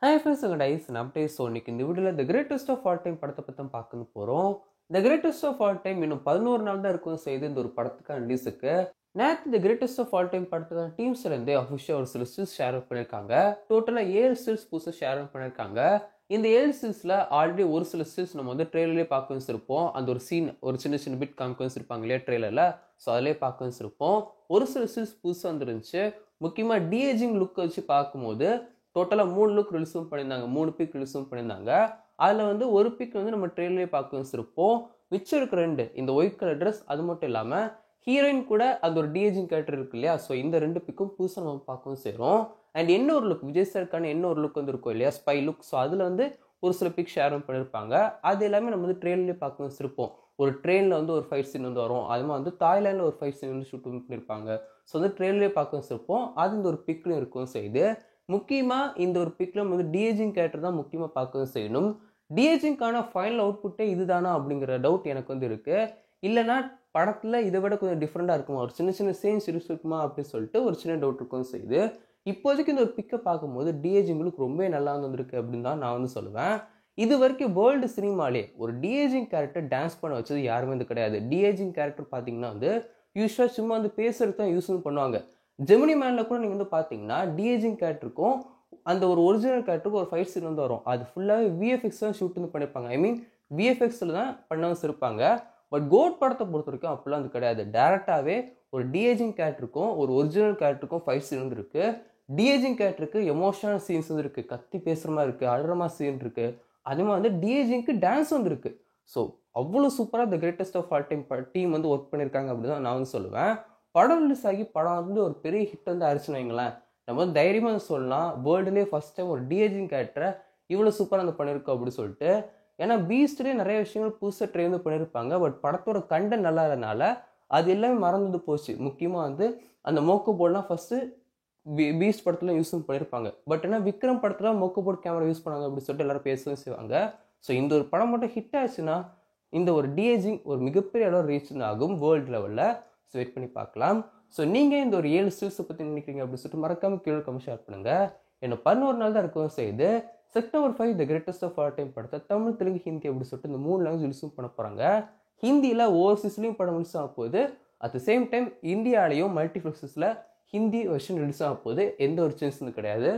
Hi friends உங்கள் Dice update. So இன்னைக்கு இந்த வீடியோவில் the greatest of all time படத்தை பற்றி பார்க்க போகிறோம். The greatest of all time இன்னும் 11 நாள் தான் இருக்கும் செய்து இந்த ஒரு படத்துக்கான ரிலீஸுக்கு. நேற்று the greatest of all time படத்துக்கான டீம்ஸ்லேருந்தே அஃபிஷியல் ஒரு சில ஸ்டில்ஸ் ஷேர் பண்ணியிருக்காங்க. டோட்டலாக 7 ஸ்டில்ஸ் புதுசாக ஷேர் பண்ணியிருக்காங்க. இந்த 7 ஸ்டில்ஸில் ஆல்ரெடி ஒரு சில ஸ்டில்ஸ் நம்ம வந்து ட்ரெயிலர்லேயே பார்க்க வச்சிருப்போம். அந்த ஒரு சீன் ஒரு சின்ன சின்ன பிட் காமிக்க வச்சிருப்பாங்க இல்லையா ட்ரெயிலரில். ஸோ அதிலே பார்க்க வச்சிருப்போம். ஒரு சில ஸ்டில்ஸ் புதுசாக வந்துருந்துச்சு. முக்கியமாக டிஏஜிங் லுக் வச்சு பார்க்கும்போது டோட்டலாக 3 லுக் ரிலீஸும் பண்ணியிருந்தாங்க. 3 பிக் ரிலீஸும் பண்ணியிருந்தாங்க. அதில் வந்து ஒரு பிக் வந்து நம்ம ட்ரெயிலே பார்க்க வச்சிருப்போம். மிச்சம் இருக்கிற 2 இந்த ஒயிட் கலர் ட்ரெஸ், அது மட்டும் இல்லாமல் ஹீரோயின் கூட அந்த ஒரு டிஏஜிங் கேரக்டர் இருக்கு இல்லையா. ஸோ இந்த 2 பிக்கும் புதுசாக நம்ம பார்க்கவும் செய்கிறோம். அண்ட் என்ன ஒரு லுக், விஜய் சாருக்கான என்ன ஒரு லுக் வந்து இருக்கும் இல்லையா, ஸ்பை லுக். ஸோ அதில் வந்து ஒரு சில பிக் ஷேரும் பண்ணியிருப்பாங்க. அது எல்லாமே நம்ம வந்து ட்ரெயிலே பார்க்க வச்சிருப்போம். ஒரு ட்ரெயினில் வந்து ஒரு ஃபைட் சீன் வந்து வரும். அது மாதிரி வந்து தாய்லாண்டில் ஒரு ஃபைட் சீன் வந்து ஷூட் பண்ணியிருப்பாங்க. ஸோ வந்து ட்ரெயிலே பார்க்க வச்சிருப்போம். அது இந்த ஒரு பிக்லையும் இருக்கும் செய்து. முக்கியமாக இந்த ஒரு பிக்ல வந்து டிஏஜிங் கேரக்டர் தான் முக்கியமாக பார்க்க செய்யணும். டிஏஜிங்கான ஃபைனல் அவுட்புட்டே இதுதானா அப்படிங்கிற டவுட் எனக்கு வந்து இருக்கு. இல்லைனா படத்தில் இதை விட கொஞ்சம் டிஃப்ரெண்டாக இருக்குமா, ஒரு சின்ன சின்ன சீன்ஸ் இருக்குமா அப்படின்னு சொல்லிட்டு ஒரு சின்ன டவுட் இருக்கும் செய்யுது. இப்போதைக்கு இந்த ஒரு பிக்கை பார்க்கும்போது டிஏஜிங்களுக்கு ரொம்ப நல்லா வந்திருக்கு அப்படின்னு தான் நான் வந்து சொல்லுவேன். இது வரைக்கும் வேர்ல்டு சினிமாலே ஒரு டிஏஜிங் கேரக்டர் டான்ஸ் பண்ண வச்சது யாருமே வந்து கிடையாது. டிஏஜிங் கேரக்டர் பார்த்தீங்கன்னா வந்து யூஸ்வலாக சும்மா வந்து பேசுறது தான் யூஸ் பண்ணுவாங்க. ஜெமினி மேனில் கூட நீங்கள் வந்து பார்த்தீங்கன்னா டிஏஜிங் கேரக்டருக்கும் அந்த ஒரு ஒரிஜினல் கேரக்டருக்கும் ஒரு ஃபைட் சீன் வந்து வரும். அது ஃபுல்லாகவே விஎஃப்எக்ஸ் தான் ஷூட் வந்து பண்ணியிருப்பாங்க. ஐ மீன் விஎஃப்எக்ஸில் தான் பண்ண வச்சுருப்பாங்க. பட் கோட் படத்தை பொறுத்த வரைக்கும் அப்படிலாம் வந்து கிடையாது. டேரெக்டாகவே ஒரு டிஏஜிங் கேரக்டருக்கும் ஒரு ஒரிஜினல் கேரக்டருக்கும் ஃபைட் சீன் வந்து இருக்குது. டிஏஜிங் கேரக்டருக்கு எமோஷனல் சீன்ஸ் வந்து இருக்குது. கத்தி பேசுகிற மாதிரி இருக்குது, அழுற மாதிரி சீன் இருக்குது. அது மாதிரி வந்து டிஏஜிங்க்கு டான்ஸ் வந்து இருக்குது. ஸோ அவ்வளோ சூப்பராக the greatest of all time team வந்து ஒர்க் பண்ணியிருக்காங்க அப்படின்னு தான் நான் வந்து சொல்லுவேன். படம் ரிலீஸ் ஆகி படம் வந்து ஒரு பெரிய ஹிட் வந்து ஆயிடுச்சுன்னு வைங்களேன். நம்ம வந்து தைரியமாக சொல்லலாம் வேர்ல்டுலேயே ஃபர்ஸ்ட் டைம் ஒரு டிஏஜிங் கேரக்டரை இவ்வளோ சூப்பராக வந்து பண்ணியிருக்கோம் அப்படின்னு சொல்லிட்டு. ஏன்னா பீஸ்ட்லேயே நிறைய விஷயங்கள் புதுசாக ட்ரை வந்து பண்ணியிருப்பாங்க. பட் படத்தோட கண்டென்ட் நல்லா இருந்தனால அது எல்லாமே மறந்துட்டு போச்சு. முக்கியமாக வந்து அந்த மோக்கோ போர்ட்லாம் ஃபஸ்ட்டு பீஸ்ட் படத்தில் யூஸ் பண்ணியிருப்பாங்க. பட் ஏன்னா விக்ரம் படத்தில் மோக்கோ போர்ட் கேமரா யூஸ் பண்ணாங்க அப்படின்னு சொல்லிட்டு எல்லாரும் பேசவும் செய்வாங்க. ஸோ இந்த ஒரு படம் மட்டும் ஹிட் ஆச்சுன்னா இந்த ஒரு டிஏஜிங் ஒரு மிகப்பெரிய அளவு ரீச் ஆகும் வேர்ல்டு லெவலில். ஸோ வெயிட் பண்ணி பார்க்கலாம். ஸோ நீங்கள் இந்த ஒரு 7 ஸ்டில்ஸை பற்றி நினைக்கிறீங்க அப்படின்னு சொல்லிட்டு மறக்காமல் கீழே கமெண்ட் ஷேர் பண்ணுங்கள். இன்னும் 11 நாள் தான் இருக்கவும் செய்யுது. September 5 the greatest of all time படத்தை தமிழ், தெலுங்கு, ஹிந்தி அப்படின்னு சொல்லிட்டு இந்த 3 லாங்குவேஜ் ரிலீஸும் பண்ண போகிறாங்க. ஹிந்தியில் ஓவர்சீஸ்லேயும் படம் ரிலீஸ் ஆக போகுது. அட் த சேம் டைம் இந்தியாவிலையும் மல்டிப்ளெக்ஸஸில் ஹிந்தி வெர்ஷன் ரிலீஸ் ஆக போகுது. எந்த ஒரு சேஞ்சும் கிடையாது.